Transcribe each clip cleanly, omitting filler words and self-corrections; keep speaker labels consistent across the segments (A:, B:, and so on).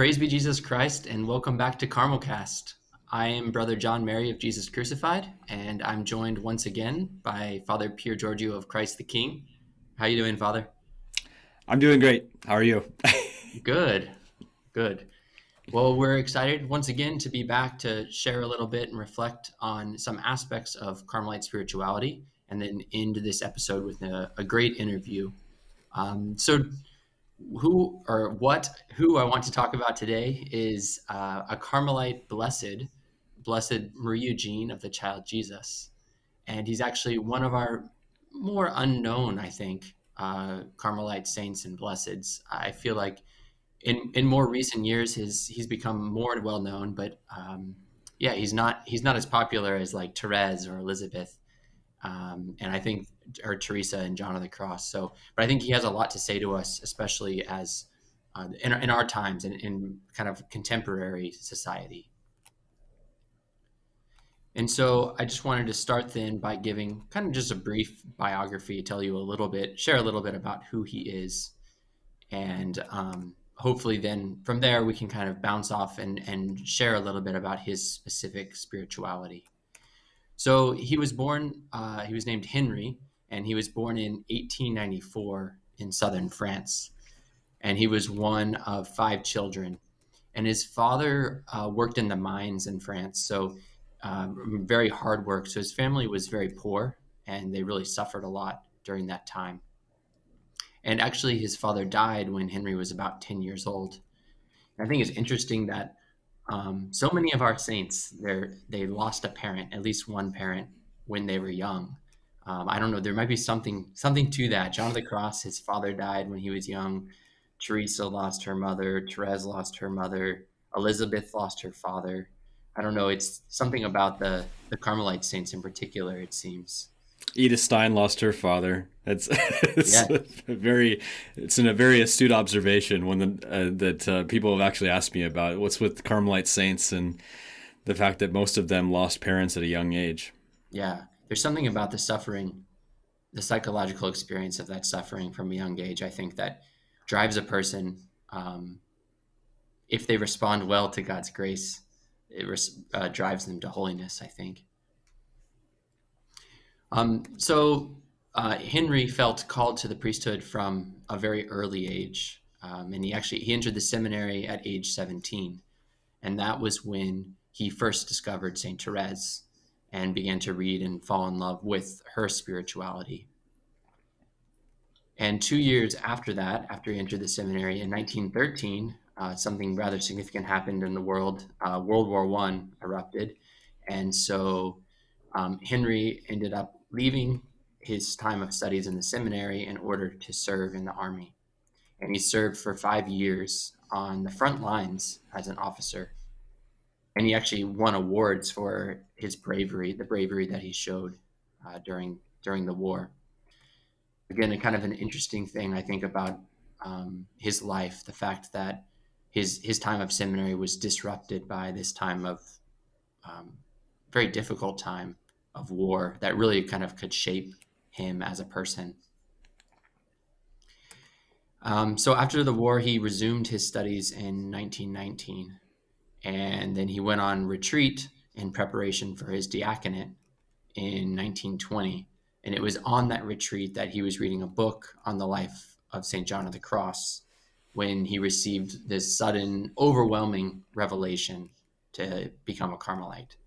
A: Praise be Jesus Christ, and welcome back to CarmelCast. I am Brother John Mary of Jesus Crucified, and I'm joined once again by Father Pier Giorgio of Christ the King. How you doing, Father?
B: I'm doing great. How are you?
A: Good, good. Well, we're excited once again to be back to share a little bit and reflect on some aspects of Carmelite spirituality, and then end this episode with a great interview. So who I want to talk about today is a Carmelite Blessed Marie-Eugène of the Child Jesus. And he's actually one of our more unknown, I think, Carmelite saints and blesseds. I feel like in more recent years, he's become more well known, but yeah, he's not as popular as like Therese or Elizabeth, and I think, or Teresa and John of the Cross. So, but I think he has a lot to say to us, especially as in our times and in kind of contemporary society. And so I just wanted to start then by giving kind of just a brief biography, share a little bit about who he is. And hopefully then from there we can kind of bounce off and share a little bit about his specific spirituality. So he was named Henry, and he was born in 1894 in southern France. And he was one of 5 children. And his father worked in the mines in France, so very hard work. So his family was very poor, and they really suffered a lot during that time. And actually, his father died when Henry was about 10 years old. And I think it's interesting that so many of our saints, they lost a parent, at least one parent, when they were young. I don't know, there might be something to that. John of the Cross, his father died when he was young. Teresa lost her mother. Therese lost her mother. Elizabeth lost her father. I don't know. It's something about the Carmelite saints in particular, it seems.
B: Edith Stein lost her father. It's
A: Yeah.
B: it's a very astute observation that people have actually asked me about what's with Carmelite saints and the fact that most of them lost parents at a young age.
A: Yeah. There's something about the suffering, the psychological experience of that suffering from a young age, I think, that drives a person, if they respond well to God's grace, it drives them to holiness, I think. Henry felt called to the priesthood from a very early age, and he entered the seminary at age 17, and that was when he first discovered Saint Therese and began to read and fall in love with her spirituality. And 2 years after that, after he entered the seminary in 1913, something rather significant happened in the world. World War I erupted, and so Henry ended up leaving his time of studies in the seminary in order to serve in the army. And he served for 5 years on the front lines as an officer. And he actually won awards for his bravery, the bravery that he showed during the war. Again, a kind of an interesting thing, I think, about his life, the fact that his time of seminary was disrupted by this time of very difficult time of war that really kind of could shape him as a person. So after the war, he resumed his studies in 1919, and then he went on retreat in preparation for his diaconate in 1920. And it was on that retreat that he was reading a book on the life of St. John of the Cross when he received this sudden, overwhelming revelation to become a Carmelite.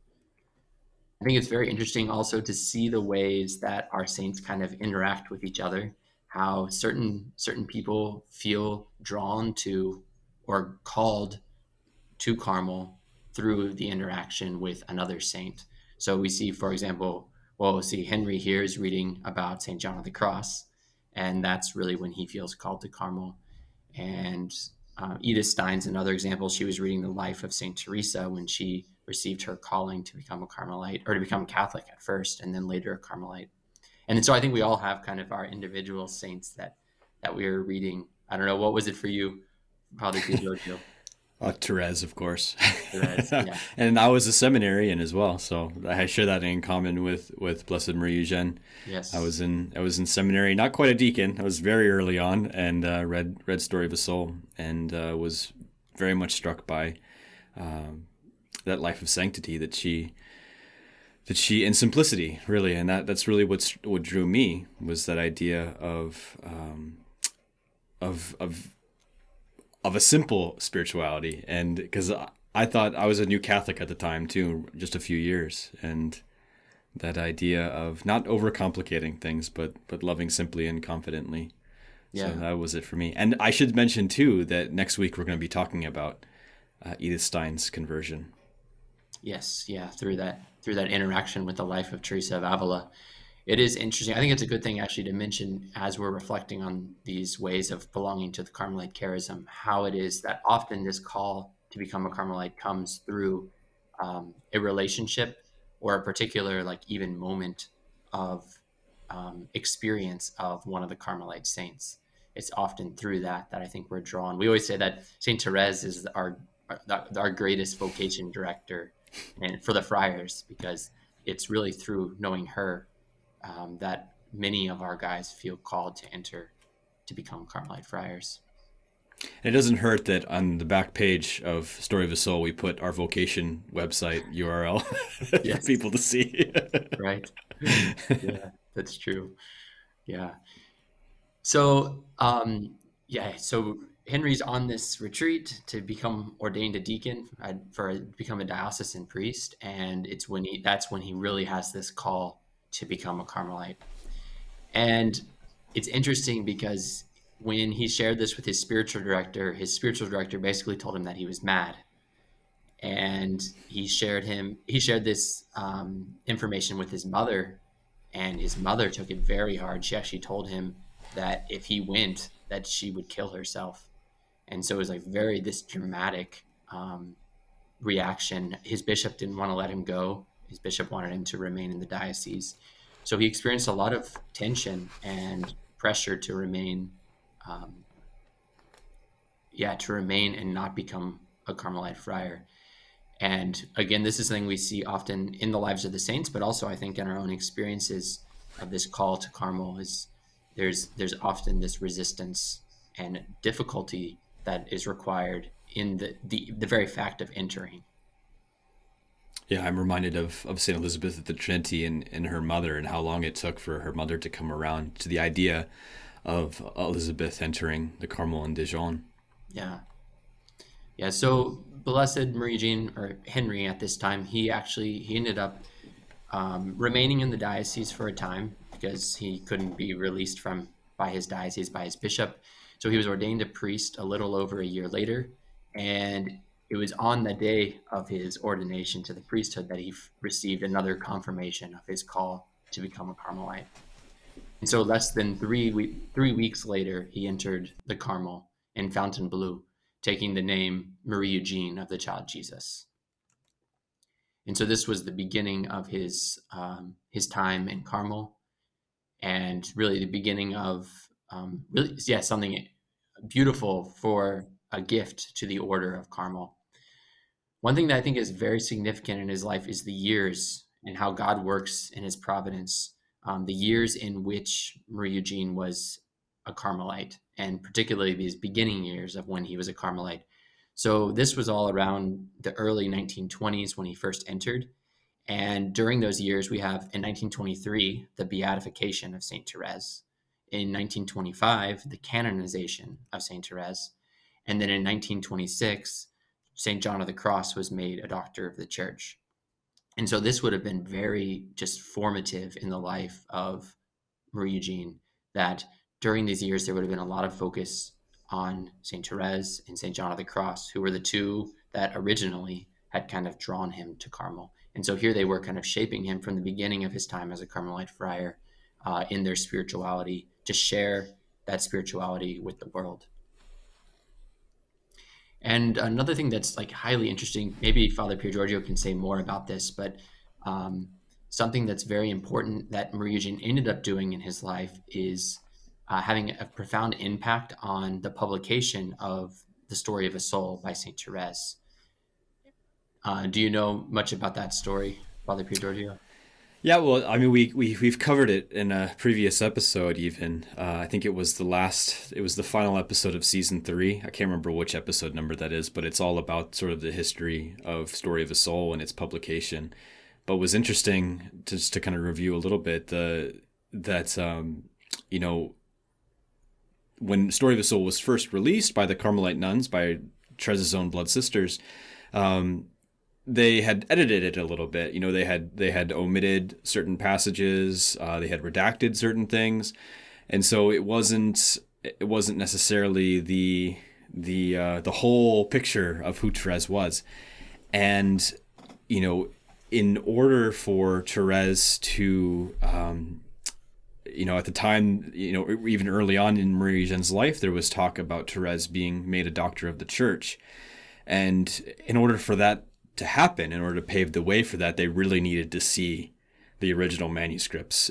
A: I think it's very interesting also to see the ways that our saints kind of interact with each other, how certain people feel drawn to or called to Carmel through the interaction with another saint. So we see, for example, Henry here is reading about St. John of the Cross, and that's really when he feels called to Carmel. And Edith Stein's another example. She was reading the life of St. Teresa when she received her calling to become a Carmelite, or to become Catholic at first, and then later a Carmelite. And so I think we all have kind of our individual saints that we are reading. I don't know, what was it for you, Father Giorgio?
B: Therese, of course.
A: Therese, yeah.
B: And I was a seminarian as well, so I share that in common with Blessed Marie-Eugène.
A: Yes.
B: I was in seminary, not quite a deacon. I was very early on, and read Story of a Soul, and was very much struck by that life of sanctity that she in simplicity, really, and that's really what drew me, was that idea of a simple spirituality. And because I thought I was a new Catholic at the time too, just a few years, and that idea of not overcomplicating things, but loving simply and confidently.
A: Yeah.
B: So that was it for me. And I should mention too that next week we're going to be talking about Edith Stein's conversion.
A: Yes, yeah, through that interaction with the life of Teresa of Avila. It is interesting. I think it's a good thing actually to mention, as we're reflecting on these ways of belonging to the Carmelite charism, how it is that often this call to become a Carmelite comes through a relationship or a particular, like, even moment of experience of one of the Carmelite saints. It's often through that I think we're drawn. We always say that Saint Therese is our greatest vocation director, and for the friars, because it's really through knowing her that many of our guys feel called to enter to become Carmelite friars.
B: And it doesn't hurt that on the back page of Story of a Soul we put our vocation website URL
A: Yes.
B: for people to see.
A: Right. Yeah, that's true. Yeah. So so Henry's on this retreat to become ordained a deacon, become a diocesan priest, and that's when he really has this call to become a Carmelite. And it's interesting because when he shared this with his spiritual director basically told him that he was mad. And he shared this information with his mother, and his mother took it very hard. She actually told him that if he went, that she would kill herself. And so it was like this dramatic reaction. His bishop didn't want to let him go. His bishop wanted him to remain in the diocese. So he experienced a lot of tension and pressure to remain and not become a Carmelite friar. And again, this is something we see often in the lives of the saints, but also I think in our own experiences of this call to Carmel. There's often this resistance and difficulty that is required in the very fact of entering.
B: Yeah, I'm reminded of St. Elizabeth of the Trinity and her mother, and how long it took for her mother to come around to the idea of Elizabeth entering the Carmel in Dijon.
A: Yeah. Yeah, so Blessed Marie-Eugène, or Henry at this time, he ended up remaining in the diocese for a time because he couldn't be released by his diocese, by his bishop. So he was ordained a priest a little over a year later, and it was on the day of his ordination to the priesthood that he received another confirmation of his call to become a Carmelite. And so less than 3 weeks later, he entered the Carmel in Fontainebleau, taking the name Marie-Eugène of the Child Jesus. And so this was the beginning of his time in Carmel, and really the beginning of something beautiful for a gift to the order of Carmel. One thing that I think is very significant in his life is the years and how God works in his providence. The years in which Marie-Eugène was a Carmelite, and particularly these beginning years of when he was a Carmelite. So this was all around the early 1920s when he first entered. And during those years, we have in 1923, the beatification of St. Therese. In 1925, the canonization of St. Therese. And then in 1926, St. John of the Cross was made a doctor of the church. And so this would have been very just formative in the life of Marie-Eugène, that during these years, there would have been a lot of focus on St. Therese and St. John of the Cross, who were the two that originally had kind of drawn him to Carmel. And so here they were kind of shaping him from the beginning of his time as a Carmelite friar in their spirituality, to share that spirituality with the world. And another thing that's like highly interesting, maybe Father Pier Giorgio can say more about this, but something that's very important that Marie-Eugène ended up doing in his life is having a profound impact on the publication of The Story of a Soul by St. Therese. Do you know much about that story, Father Pier Giorgio?
B: Yeah, well, I mean, we've covered it in a previous episode. Even I think it was the final episode of season 3. I can't remember which episode number that is, but it's all about sort of the history of Story of a Soul and its publication. But was interesting just to kind of review a little bit that you know, when Story of a Soul was first released by the Carmelite nuns, by Therese's own blood sisters, um, they had edited it a little bit. You know, they had omitted certain passages, they had redacted certain things, and so it wasn't necessarily the whole picture of who Therese was. And you know, in order for Therese to at the time, even early on in Marie-Eugène's life, there was talk about Therese being made a doctor of the church. And in order for that to happen, in order to pave the way for that, they really needed to see the original manuscripts.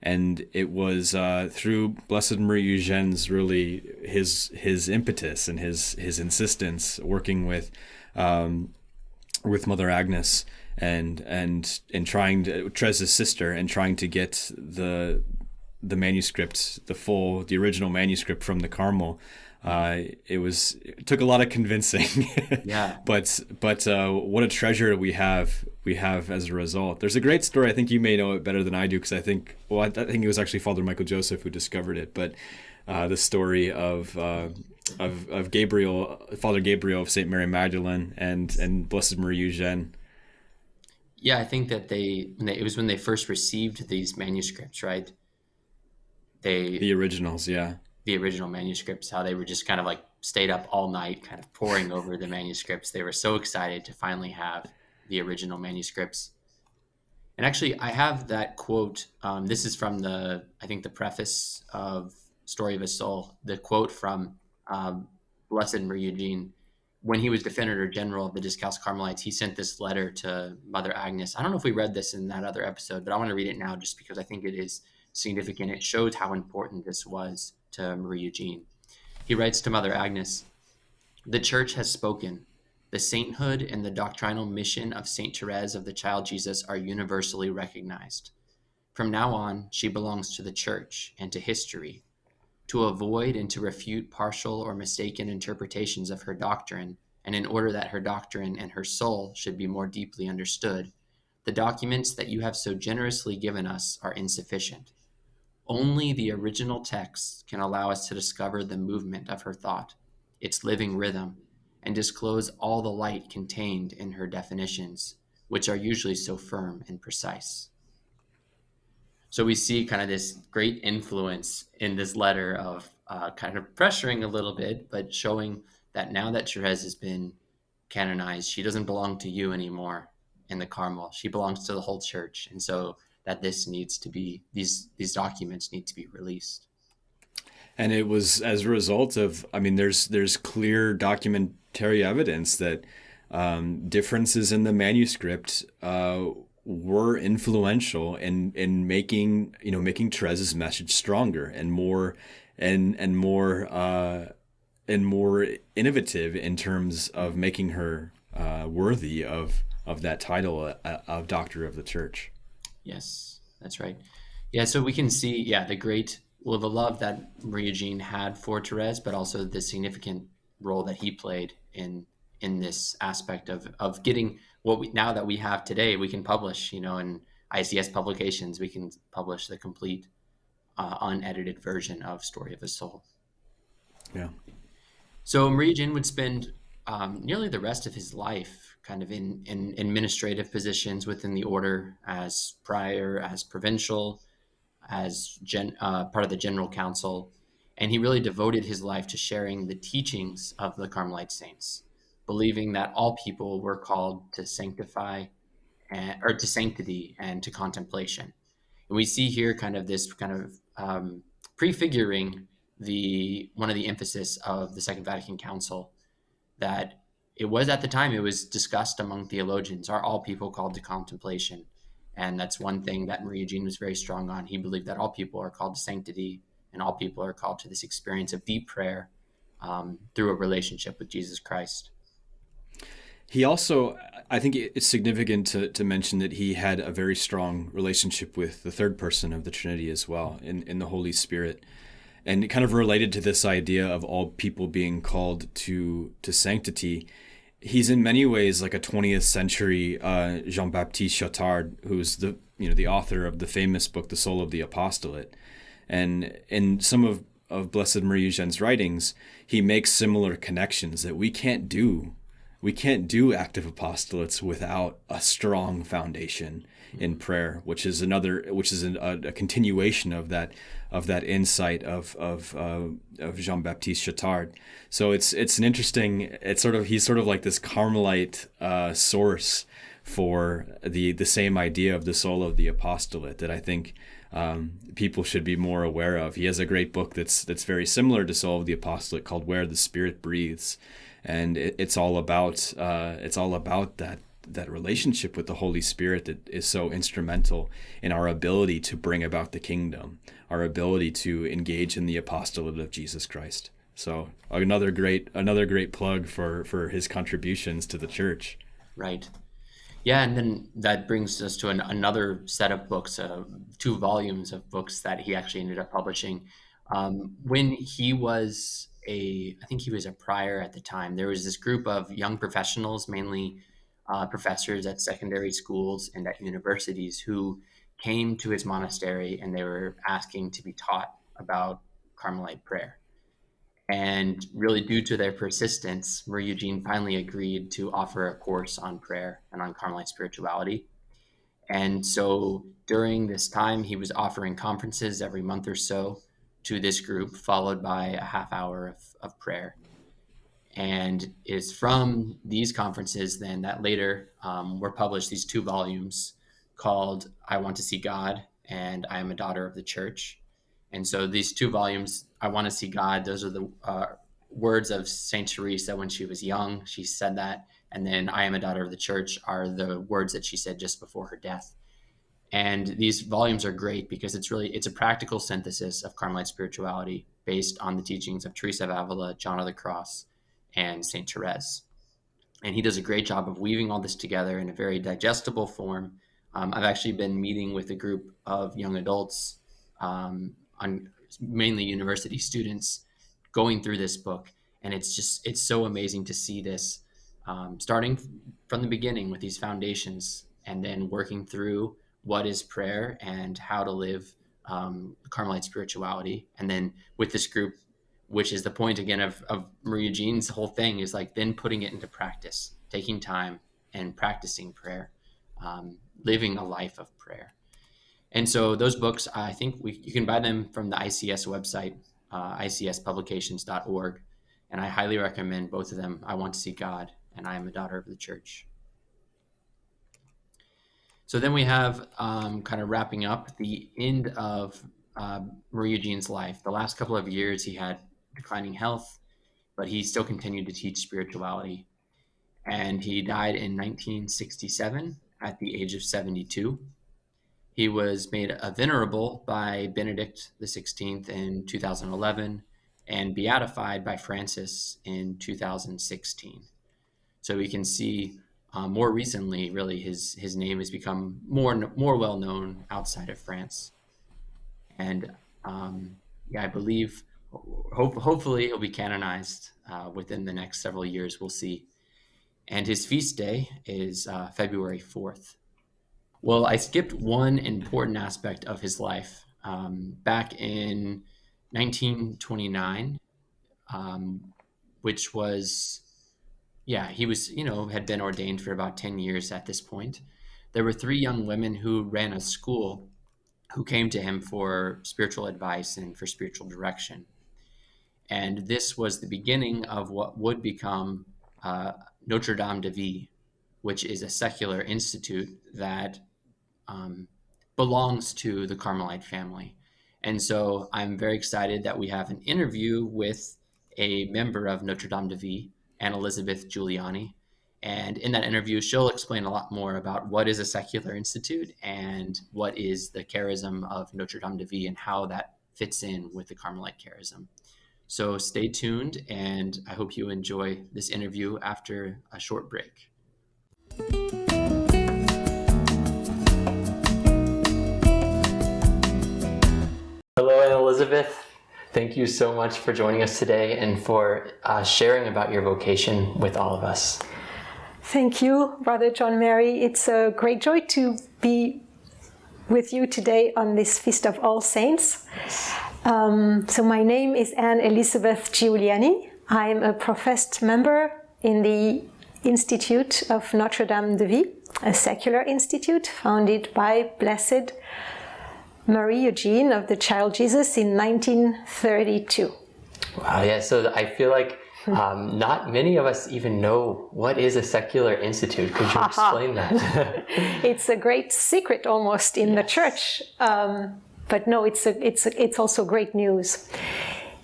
B: And it was through Blessed Marie-Eugène's really his impetus and his insistence, working with Mother Agnes and trying to, Therese's sister, and trying to get the manuscript, the original manuscript from the Carmel. It took a lot of convincing.
A: Yeah.
B: but what a treasure we have as a result. There's a great story. I think you may know it better than I do, because I think it was actually Father Michael Joseph who discovered it. But the story of Gabriel, Father Gabriel of Saint Mary Magdalene, and Blessed Marie-Eugène.
A: Yeah, I think that it was when they first received these manuscripts, right?
B: The originals, yeah.
A: The original manuscripts, how they were just kind of like stayed up all night, kind of poring over the manuscripts. They were so excited to finally have the original manuscripts. And actually, I have that quote. This is from I think the preface of Story of a Soul. The quote from Blessed Marie-Eugène, when he was Defender General of the Discalced Carmelites, he sent this letter to Mother Agnes. I don't know if we read this in that other episode, but I want to read it now just because I think it is significant. It shows how important this was to Marie-Eugène. He writes to Mother Agnes, "The Church has spoken. The sainthood and the doctrinal mission of Saint Therese of the Child Jesus are universally recognized. From now on, she belongs to the Church and to history. To avoid and to refute partial or mistaken interpretations of her doctrine, and in order that her doctrine and her soul should be more deeply understood, the documents that you have so generously given us are insufficient. Only the original texts can allow us to discover the movement of her thought, its living rhythm, and disclose all the light contained in her definitions, which are usually so firm and precise." So we see kind of this great influence in this letter of kind of pressuring a little bit, but showing that now that Therese has been canonized, she doesn't belong to you anymore in the Carmel. She belongs to the whole church. And so that these documents need to be released.
B: And it was as a result of, I mean, there's clear documentary evidence that differences in the manuscript were influential in making Therese's message stronger and more innovative in terms of making her worthy of that title of Doctor of the Church.
A: Yes, that's right. Yeah, so we can see, the love that Marie-Eugène had for Therese, but also the significant role that he played in this aspect of getting now that we have today, we can publish, in ICS publications, we can publish the complete unedited version of Story of a Soul.
B: Yeah.
A: So Marie-Eugène would spend nearly the rest of his life kind of in administrative positions within the order, as prior, as provincial, as part of the General Council. And he really devoted his life to sharing the teachings of the Carmelite saints, believing that all people were called to sanctify or to sanctity and to contemplation. And we see here kind of this kind of prefiguring one of the emphasis of the Second Vatican Council, that it was discussed among theologians, are all people called to contemplation? And that's one thing that Marie-Eugène was very strong on. He believed that all people are called to sanctity, and all people are called to this experience of deep prayer through a relationship with Jesus Christ.
B: He also, I think it's significant to mention that he had a very strong relationship with the third person of the Trinity as well, in the Holy Spirit. And kind of related to this idea of all people being called to sanctity, he's in many ways like a 20th century Jean-Baptiste Chautard, who's the author of the famous book, The Soul of the Apostolate. And in some of Blessed Marie-Eugène's writings, he makes similar connections that we can't do active apostolates without a strong foundation in prayer, which is a continuation of that insight of Jean-Baptiste Chautard. So it's an interesting, he's sort of like this Carmelite source for the same idea of the soul of the apostolate that I think people should be more aware of. He has a great book that's very similar to Soul of the Apostolate called Where the Spirit Breathes, and it's all about that relationship with the Holy Spirit that is so instrumental in our ability to bring about the kingdom, our ability to engage in the apostolate of Jesus Christ. So another great plug for his contributions to the church.
A: Right. Yeah, and then that brings us to another set of books, 2 volumes of books that he actually ended up publishing. When he was I think he was a prior at the time, there was this group of young professionals, mainly professors at secondary schools and at universities, who came to his monastery and they were asking to be taught about Carmelite prayer. And really, due to their persistence, Marie-Eugène finally agreed to offer a course on prayer and on Carmelite spirituality. And so during this time, he was offering conferences every month or so to this group, followed by a half hour of prayer. And it's from these conferences then that later were published these 2 volumes called I Want to See God and I Am a Daughter of the Church. And so these 2 volumes, I Want to See God, those are the words of Saint Therese when she was young. She said that. And then I Am a Daughter of the Church are the words that she said just before her death. And these volumes are great because it's a practical synthesis of Carmelite spirituality based on the teachings of Teresa of Avila, John of the Cross, and Saint Therese. And he does a great job of weaving all this together in a very digestible form. I've actually been meeting with a group of young adults, on mainly university students, going through this book. And it's so amazing to see this, starting from the beginning with these foundations and then working through what is prayer and how to live Carmelite spirituality. And then with this group, which is the point again of Marie-Eugène's whole thing, is like then putting it into practice, taking time and practicing prayer, living a life of prayer. And so those books, I think you can buy them from the ICS website, icspublications.org. And I highly recommend both of them, I Want to See God and I Am a Daughter of the Church. So then we have, kind of wrapping up, the end of Marie-Eugène's life. The last couple of years he had declining health, but he still continued to teach spirituality. And he died in 1967 at the age of 72. He was made a venerable by Benedict XVI in 2011 and beatified by Francis in 2016. So we can see more recently, really, his name has become more well known outside of France. And I believe hopefully he'll be canonized within the next several years. We'll see. And his feast day is February 4th. Well, I skipped one important aspect of his life. Back in 1929, which was, he was, had been ordained for about 10 years at this point. There were 3 young women who ran a school who came to him for spiritual advice and for spiritual direction. And this was the beginning of what would become Notre Dame de Vie, which is a secular institute that belongs to the Carmelite family. And so I'm very excited that we have an interview with a member of Notre Dame de Vie, Anne-Elisabeth Giuliani. And in that interview, she'll explain a lot more about what is a secular institute and what is the charism of Notre Dame de Vie and how that fits in with the Carmelite charism. So stay tuned, and I hope you enjoy this interview after a short break. Hello, Anne-Elisabeth. Thank you so much for joining us today and for sharing about your vocation with all of us.
C: Thank you, Brother John Mary. It's a great joy to be with you today on this Feast of All Saints. So my name is Anne-Elisabeth Giuliani. I'm a professed member in the Institute of Notre Dame de Vie, a secular institute founded by Blessed Marie-Eugène of the Child Jesus in 1932.
A: Wow, yeah, so I feel like not many of us even know what is a secular institute. Could you explain that?
C: It's a great secret almost in the church, but no, it's also great news.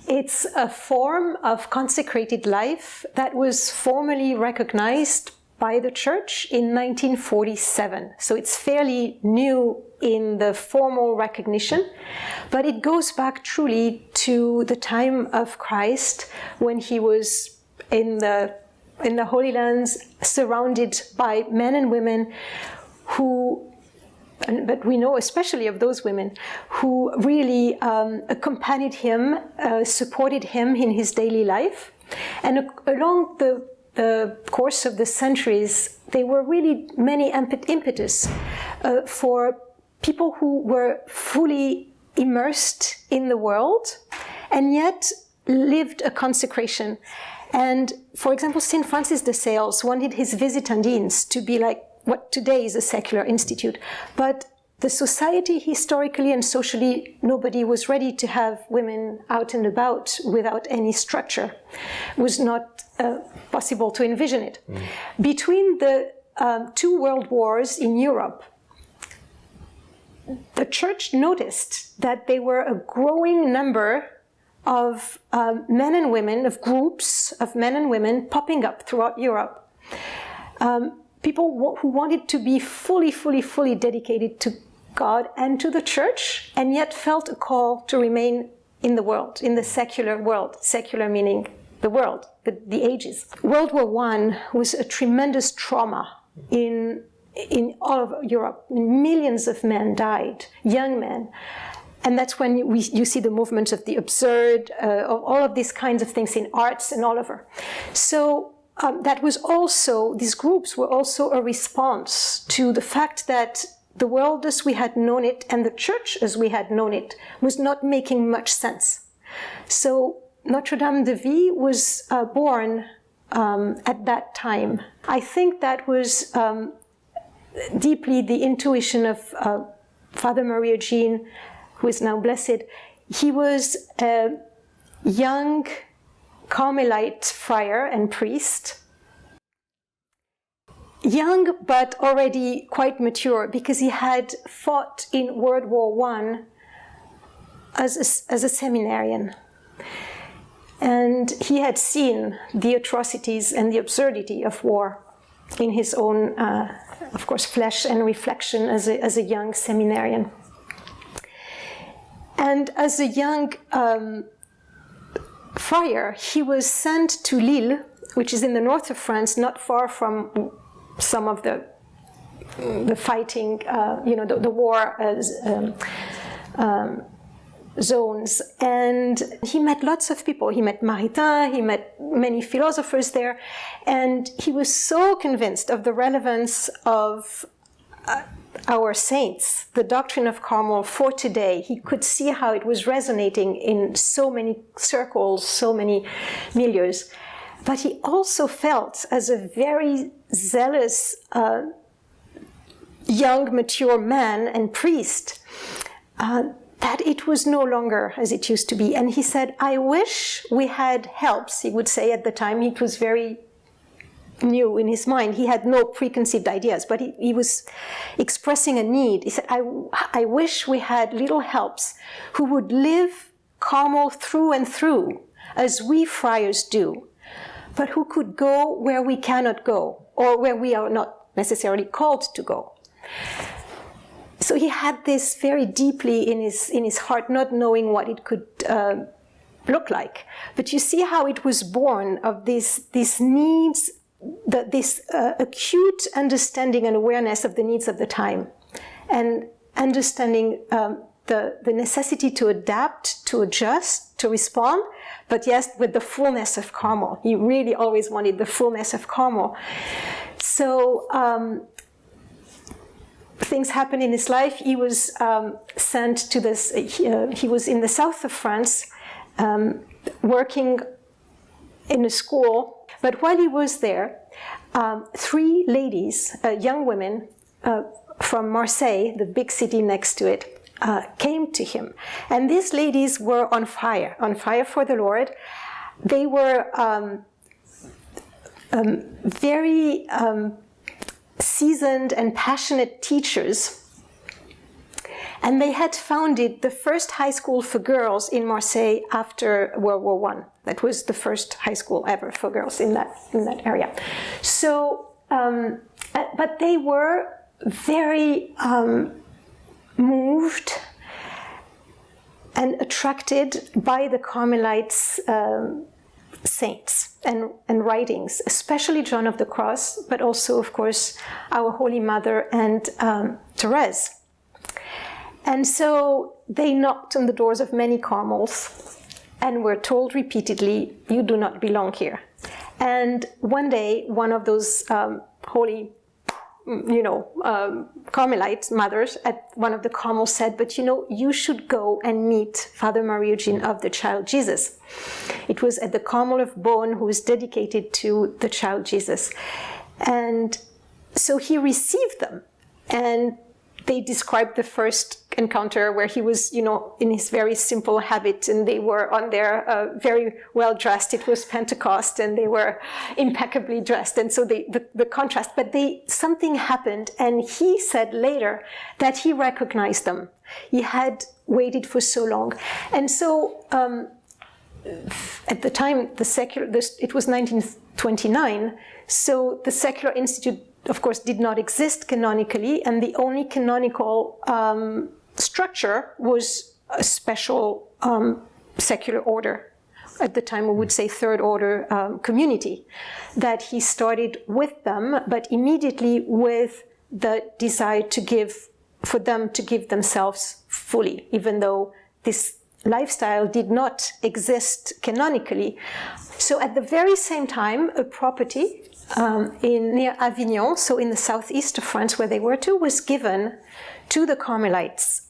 C: It's a form of consecrated life that was formally recognized by the church in 1947. So it's fairly new in the formal recognition, but it goes back truly to the time of Christ when he was in the Holy Lands, surrounded by men and women but we know especially of those women who really accompanied him, supported him in his daily life. And along the course of the centuries, there were really many impetus for people who were fully immersed in the world and yet lived a consecration. And for example, St. Francis de Sales wanted his visitandines to be like what today is a secular institute. But the society, historically and socially, nobody was ready to have women out and about without any structure. It was not possible to envision it. Between the two world wars in Europe, the church noticed that there were a growing number of men and women, of groups of men and women popping up throughout Europe. People who wanted to be fully dedicated to God and to the church, and yet felt a call to remain in the world, in the secular world. Secular meaning the world, the ages. World War I was a tremendous trauma in all of Europe. Millions of men died, young men. And that's when you see the movement of the absurd, of all of these kinds of things in arts and all over. So that was also, these groups were also a response to the fact that the world as we had known it and the church as we had known it was not making much sense. So Notre Dame de Vie was born at that time. I think that was deeply the intuition of Father Marie-Eugène, who is now blessed. He was a young Carmelite friar and priest, young but already quite mature, because he had fought in World War I as a seminarian. And he had seen the atrocities and the absurdity of war in his own, of course, flesh and reflection as a young seminarian. And as a young friar, he was sent to Lille, which is in the north of France, not far from some of the fighting, the war zones. And he met lots of people. He met Maritain, he met many philosophers there, and he was so convinced of the relevance of our saints, the doctrine of Carmel for today. He could see how it was resonating in so many circles, so many milieus. But he also felt, as a very zealous, young, mature man and priest, that it was no longer as it used to be. And he said, I wish we had helps, he would say at the time. It was very new in his mind. He had no preconceived ideas, but he was expressing a need. He said, I wish we had little helps who would live Carmel through and through, as we friars do, but who could go where we cannot go, or where we are not necessarily called to go. So he had this very deeply in his heart, not knowing what it could look like. But you see how it was born of these needs this acute understanding and awareness of the needs of the time, and understanding the necessity to adapt, to adjust, to respond, but yes, with the fullness of Carmel. He really always wanted the fullness of Carmel. So things happened in his life. He was sent to this, he was in the south of France, working in a school. But while he was there, 3 ladies, young women from Marseille, the big city next to it, came to him. And these ladies were on fire for the Lord. They were very seasoned and passionate teachers. And they had founded the first high school for girls in Marseille after World War I. That was the first high school ever for girls in that area. So, but they were very moved and attracted by the Carmelites' saints and writings, especially John of the Cross, but also, of course, our Holy Mother and Therese. And so they knocked on the doors of many Carmels and were told repeatedly, "You do not belong here." And one day, one of those holy Carmelite mothers at one of the Carmels said, "But you should go and meet Father Marie-Eugène of the Child Jesus." It was at the Carmel of Beaune, who was dedicated to the Child Jesus. And so he received them, and they described the first encounter where he was, in his very simple habit, and they were on their very well dressed. It was Pentecost, and they were impeccably dressed, and so the contrast. But something happened, and he said later that he recognized them. He had waited for so long, and so at the time it was 1929. So the Secular Institute, of course, did not exist canonically, and the only canonical structure was a special secular order. At the time, we would say third order community, that he started with them, but immediately with the desire for them to give themselves fully, even though this lifestyle did not exist canonically. So at the very same time, a property near Avignon, so in the southeast of France where they were to, was given to the Carmelites,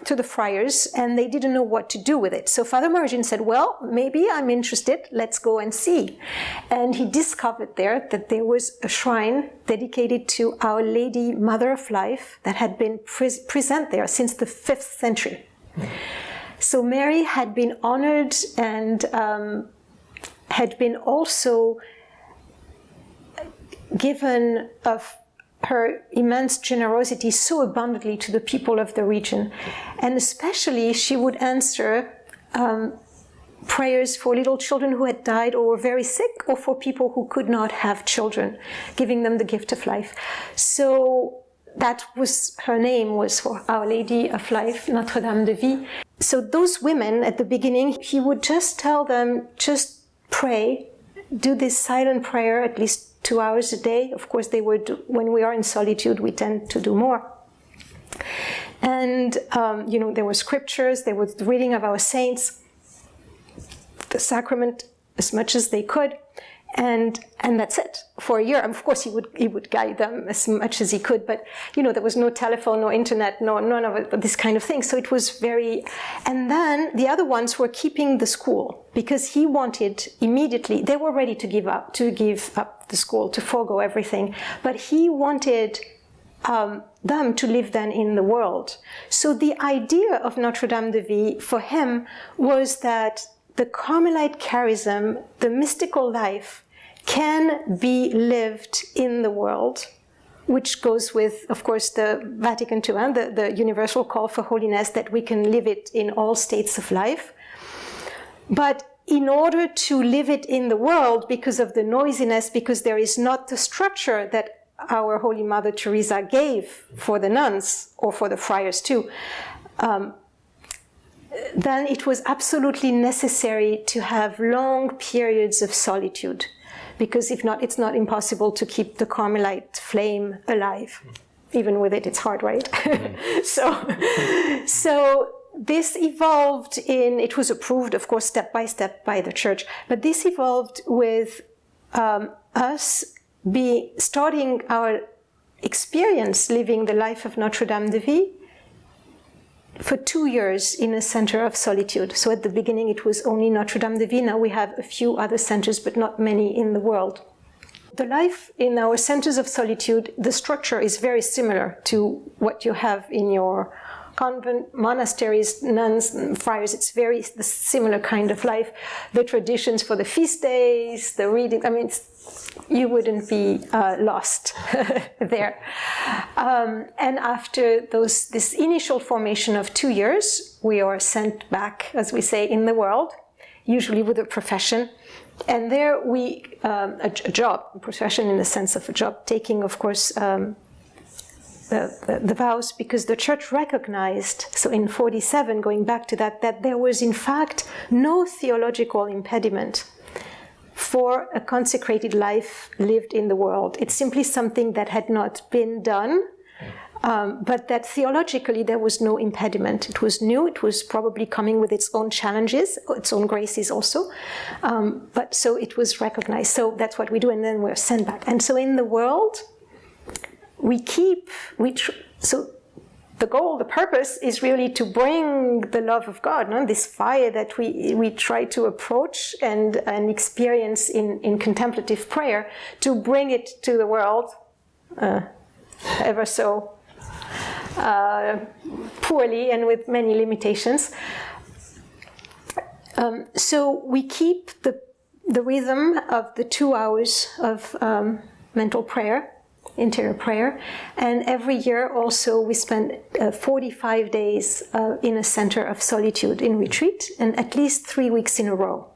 C: to the friars, and they didn't know what to do with it. So Father Marie-Eugène said, "Well, maybe I'm interested, let's go and see." And he discovered there that there was a shrine dedicated to Our Lady Mother of Life that had been present there since the 5th century. So Mary had been honored and had been also given of her immense generosity so abundantly to the people of the region. And especially she would answer prayers for little children who had died or were very sick, or for people who could not have children, giving them the gift of life. So that was, her name was for Our Lady of Life, Notre Dame de Vie. So those women at the beginning, he would just tell them, just pray, do this silent prayer at least 2 hours a day. Of course, they would. When we are in solitude, we tend to do more. And there were scriptures, there was the reading of our saints, the sacrament as much as they could, and that's it for a year. And of course, he would guide them as much as he could, but there was no telephone, no internet, none of this kind of thing. So it was very. And then the other ones were keeping the school, because he wanted immediately. They were ready to give up the school, to forego everything, but he wanted them to live then in the world. So the idea of Notre Dame de Vie for him was that the Carmelite charism, the mystical life, can be lived in the world, which goes with, of course, the Vatican II and the universal call for holiness, that we can live it in all states of life. But in order to live it in the world, because of the noisiness, because there is not the structure that our Holy Mother Teresa gave for the nuns, or for the friars too, then it was absolutely necessary to have long periods of solitude, because if not, it's not impossible to keep the Carmelite flame alive. Even with it, it's hard, right? So this evolved it was approved, of course, step by step by the church, but this evolved with us starting our experience living the life of Notre Dame de Vie for 2 years in a center of solitude. So at the beginning it was only Notre Dame de Vie. Now we have a few other centers, but not many in the world. The life in our centers of solitude, the structure is very similar to what you have in your convent, monasteries, nuns, friars. It's very the similar kind of life. The traditions for the feast days, the reading, you wouldn't be lost there. And after this initial formation of 2 years, we are sent back, as we say, in the world, usually with a profession. And there a job, profession in the sense of a job, taking, of course, the vows, because the church recognized, so in 47, going back to that there was in fact no theological impediment for a consecrated life lived in the world. It's simply something that had not been done, but that theologically there was no impediment. It was new, it was probably coming with its own challenges, its own graces also, but so it was recognized. So that's what we do, and then we're sent back. And so in the world, so the goal, the purpose is really to bring the love of God, this fire that we try to approach and experience in contemplative prayer, to bring it to the world, ever so poorly and with many limitations. So we keep the rhythm of the 2 hours of mental prayer, interior prayer, and every year also we spend 45 days in a center of solitude in retreat, and at least 3 weeks in a row,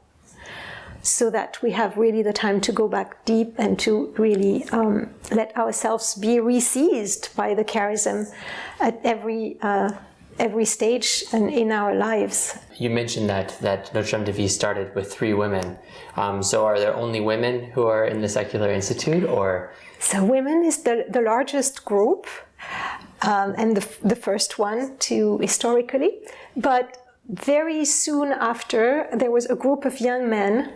C: so that we have really the time to go back deep and to really let ourselves be re-seized by the charism at every stage and in our lives.
A: You mentioned that Notre Dame de Vie started with 3 women. So are there only women who are in the secular institute, or?
C: So women is the largest group, and the first one historically. But very soon after, there was a group of young men,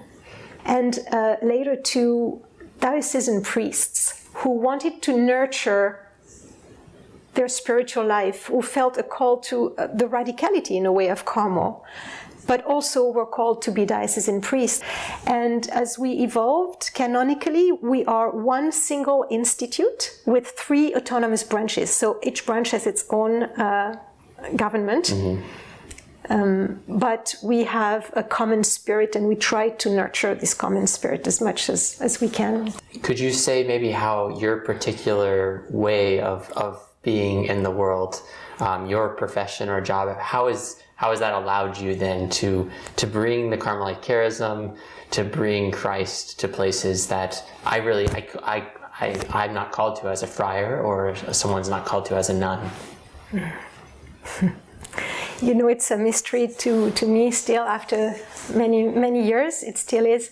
C: and later 2 diocesan priests who wanted to nurture their spiritual life, who felt a call to the radicality, in a way, of Carmel, but also were called to be diocesan priests. And as we evolved canonically, we are one single institute with 3 autonomous branches. So each branch has its own government. Mm-hmm. But we have a common spirit, and we try to nurture this common spirit as much as we can.
A: Could you say maybe how your particular way of being in the world, your profession or job, how has that allowed you then to bring the Carmelite charism, to bring Christ to places that I'm not called to as a friar, or someone's not called to as a nun?
C: It's a mystery to me still after many years. It still is.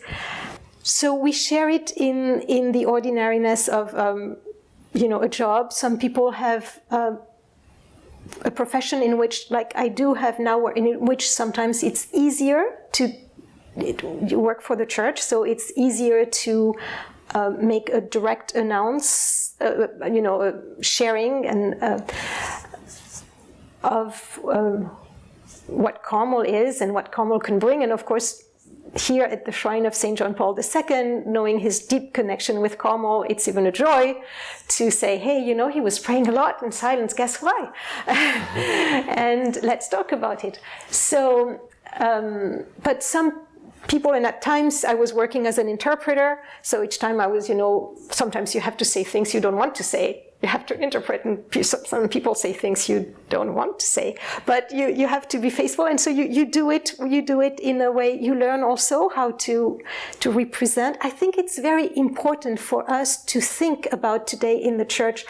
C: So we share it in the ordinariness of a job. Some people have a profession in which, like I do have now, in which sometimes it's easier you work for the church, so it's easier to make a direct sharing and of what Carmel is and what Carmel can bring. And of course, here at the shrine of St. John Paul II, knowing his deep connection with Carmel, it's even a joy to say, hey, he was praying a lot in silence, guess why? And let's talk about it. So, but some people, and at times I was working as an interpreter, so each time I was, sometimes you have to say things you don't want to say. You have to interpret, and some people say things you don't want to say, but you have to be faithful, and so you do it in a way. You learn also how to represent. I think it's very important for us to think about today in the church,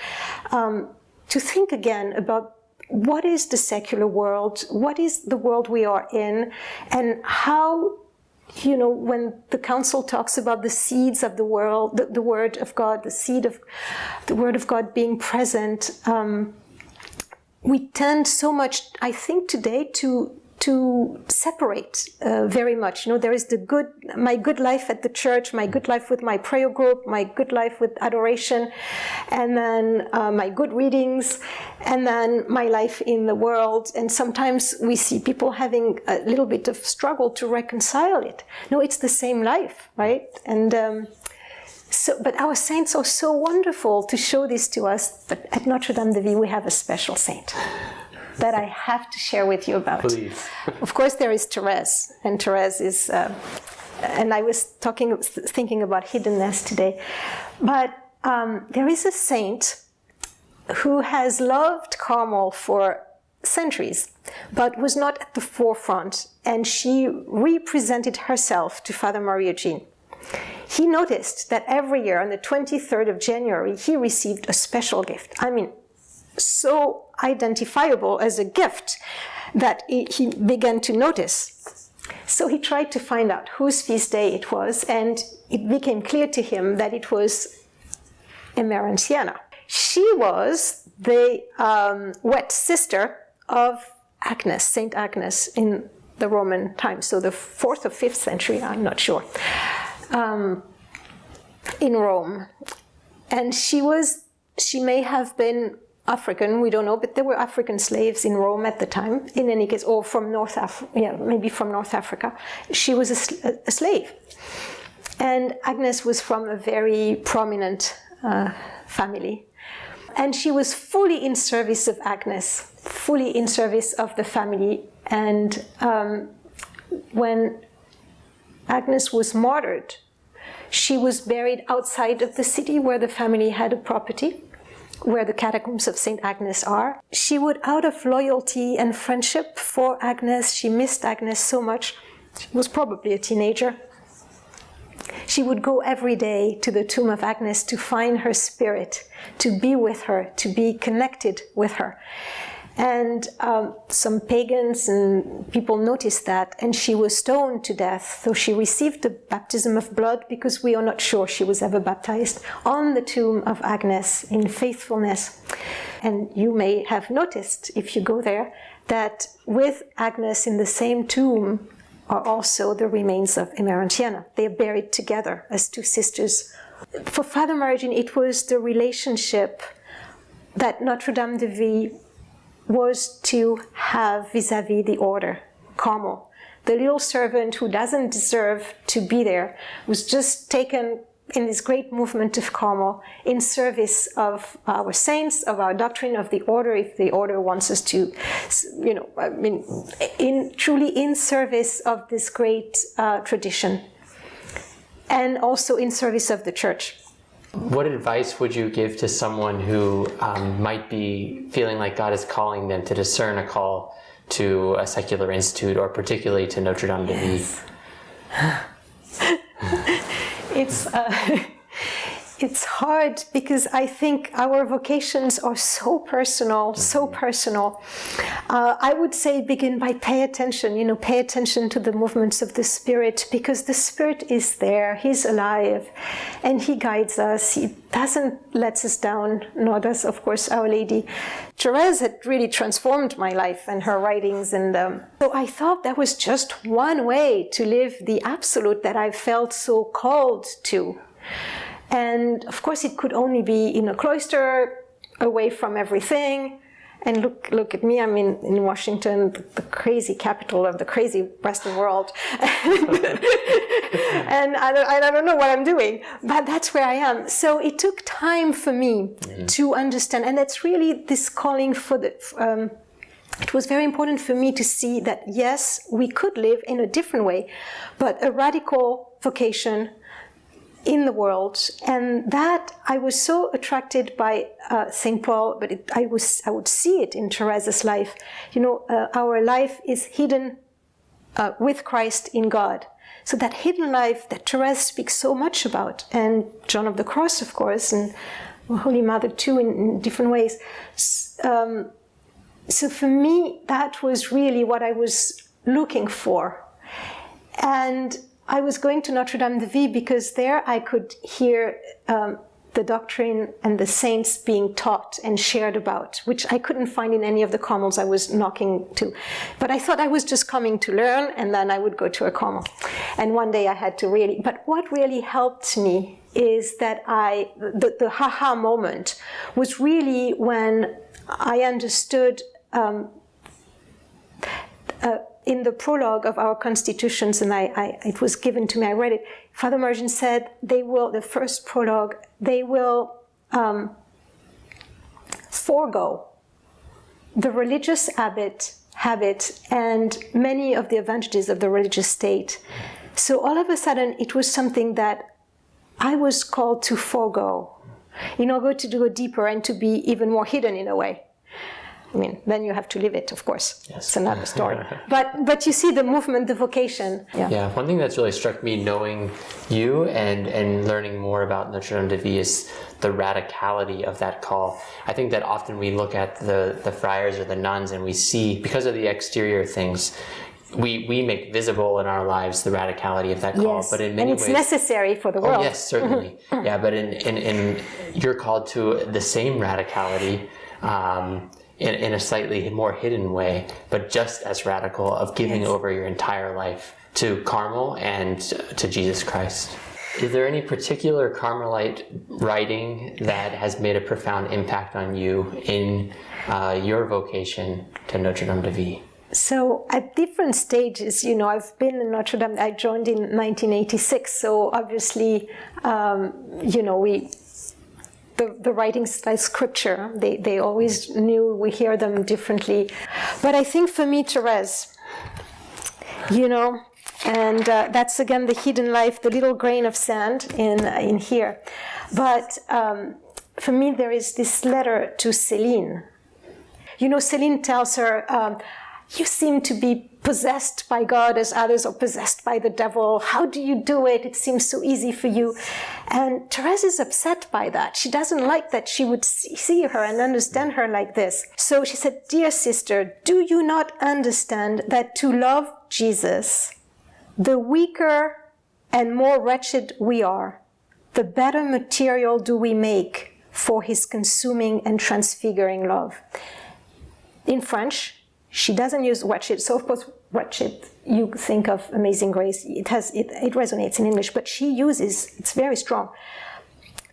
C: to think again about what is the secular world, what is the world we are in, and how when the council talks about the seeds of the world, the word of God, the seed of the word of God being present, we tend so much, I think, today to separate very much. There is my good life at the church, my good life with my prayer group, my good life with adoration, and then my good readings, and then my life in the world. And sometimes we see people having a little bit of struggle to reconcile it. No, it's the same life, right? And but our saints are so wonderful to show this to us. But at Notre Dame de Vie, we have a special saint that I have to share with you about.
A: Please.
C: Of course, there is Therese, and Therese is, and I was thinking about hiddenness today, but there is a saint who has loved Carmel for centuries, but was not at the forefront, and she represented herself to Father Marie-Eugène. He noticed that every year on the 23rd of January, he received a special gift. I mean, so identifiable as a gift that he began to notice. So he tried to find out whose feast day it was, and it became clear to him that it was Emerentiana. She was the wet sister of Agnes, Saint Agnes, in the Roman times, so the 4th or 5th century, I'm not sure, in Rome. And she may have been African, we don't know, but there were African slaves in Rome at the time, in any case, or from maybe from North Africa. She was a slave. And Agnes was from a very prominent family. And she was fully in service of Agnes, fully in service of the family. And when Agnes was martyred, she was buried outside of the city where the family had a property, where the catacombs of St. Agnes are. She would, out of loyalty and friendship for Agnes, she missed Agnes so much, she was probably a teenager, she would go every day to the tomb of Agnes to find her spirit, to be with her, to be connected with her. And some pagans and people noticed that, and she was stoned to death. So she received the baptism of blood, because we are not sure she was ever baptized, on the tomb of Agnes in faithfulness. And you may have noticed, if you go there, that with Agnes in the same tomb are also the remains of Emerentiana. They are buried together as two sisters. For Father Marie-Eugène, it was the relationship that Notre Dame de Vie was to have vis-à-vis the order, Carmel. The little servant who doesn't deserve to be there was just taken in this great movement of Carmel in service of our saints, of our doctrine, of the order, if the order wants us to, truly in service of this great tradition, and also in service of the church.
A: What advice would you give to someone who might be feeling like God is calling them to discern a call to a secular institute, or particularly to Notre Dame de Vie?
C: It's hard, because I think our vocations are so personal, so personal. I would say begin by pay attention to the movements of the Spirit, because the Spirit is there, He's alive, and He guides us. He doesn't let us down, nor does, of course, Our Lady. Therese had really transformed my life and her writings, and so I thought that was just one way to live the absolute that I felt so called to. And of course, it could only be in a cloister, away from everything. And look at me, I'm in Washington, the crazy capital of the crazy Western world. And I don't know what I'm doing, but that's where I am. So it took time for me to understand. And that's really this calling for it was very important for me to see that, yes, we could live in a different way, but a radical vocation in the world. And that I was so attracted by St. Paul, but I would see it in Therese's life. Our life is hidden with Christ in God. So that hidden life that Therese speaks so much about, and John of the Cross, of course, and Holy Mother too, in different ways. So for me, that was really what I was looking for. And I was going to Notre Dame de Vie because there I could hear the doctrine and the saints being taught and shared about, which I couldn't find in any of the Carmels I was knocking to. But I thought I was just coming to learn, and then I would go to a Carmel. And one day I had to really, but what really helped me is that the ha-ha moment was really when I understood in the prologue of our constitutions, and it was given to me, I read it, Father Margin said the first prologue, they will forego the religious habit and many of the advantages of the religious state. So all of a sudden, it was something that I was called to forego in order to go deeper and to be even more hidden in a way. I mean, then you have to live it, of course. Yes. It's another story. But you see the movement, the vocation.
A: Yeah. One thing that's really struck me knowing you and learning more about Notre Dame de Vie is the radicality of that call. I think that often we look at the friars or the nuns and we see, because of the exterior things, we make visible in our lives the radicality of that call.
C: Yes.
A: But in many ways,
C: it's necessary for the world.
A: Oh, yes, certainly. Yeah, but in you're called to the same radicality. In a slightly more hidden way, but just as radical, of giving over your entire life to Carmel and to Jesus Christ. Is there any particular Carmelite writing that has made a profound impact on you in your vocation to Notre Dame de Vie?
C: So at different stages, I've been in Notre Dame. I joined in 1986, so obviously, the writings like scripture, they always knew we hear them differently. But I think for me, Therese, and that's again the hidden life, the little grain of sand in here. But for me, there is this letter to Céline. Céline tells her, you seem to be possessed by God as others are possessed by the devil. How do you do it? It seems so easy for you. And Therese is upset by that. She doesn't like that she would see her and understand her like this. So she said, dear sister, do you not understand that to love Jesus, the weaker and more wretched we are, the better material do we make for his consuming and transfiguring love? In French, she doesn't use wretched. So of course, wretched, you think of Amazing Grace. It resonates in English, but she uses, it's very strong.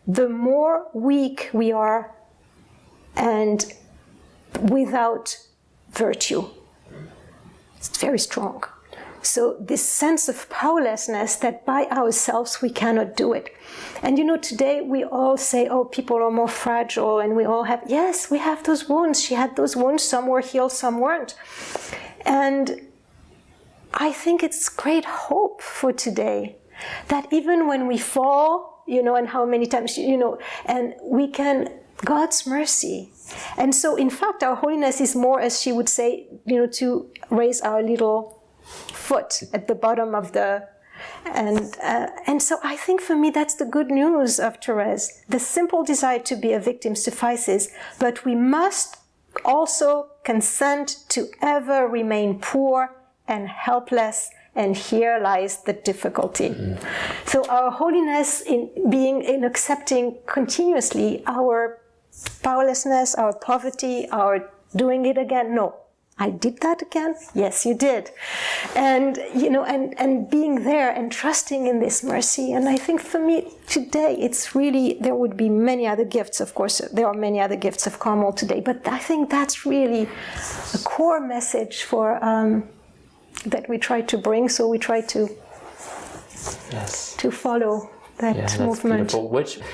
C: The more weak we are and without virtue, it's very strong. So this sense of powerlessness that by ourselves we cannot do it. And today we all say, oh, people are more fragile, and we all have, yes, we have those wounds. She had those wounds, some were healed, some weren't. And I think it's great hope for today that even when we fall, and how many times, and we can, God's mercy. And so in fact, our holiness is more, as she would say, to raise our little foot at the bottom of and so I think for me that's the good news of Therese. The simple desire to be a victim suffices, but we must also consent to ever remain poor and helpless, and here lies the difficulty. So our holiness in accepting continuously our powerlessness, our poverty, our doing it again. No. I did that again? Yes, you did. And, and being there and trusting in this mercy. And I think for me today, it's really, there would be many other gifts. Of course, there are many other gifts of Carmel today, but I think that's really a core message for, that we try to bring. So we try to follow that movement.
A: Beautiful.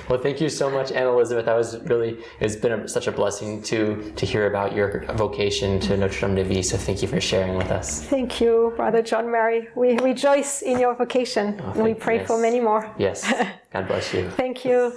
A: Well, thank you so much, Anne-Elisabeth. It's been such a blessing to hear about your vocation to Notre Dame de Vie. So thank you for sharing with us.
C: Thank you, Brother John Mary. We rejoice in your vocation, and we pray for many more.
A: Yes. God bless you.
C: Thank you.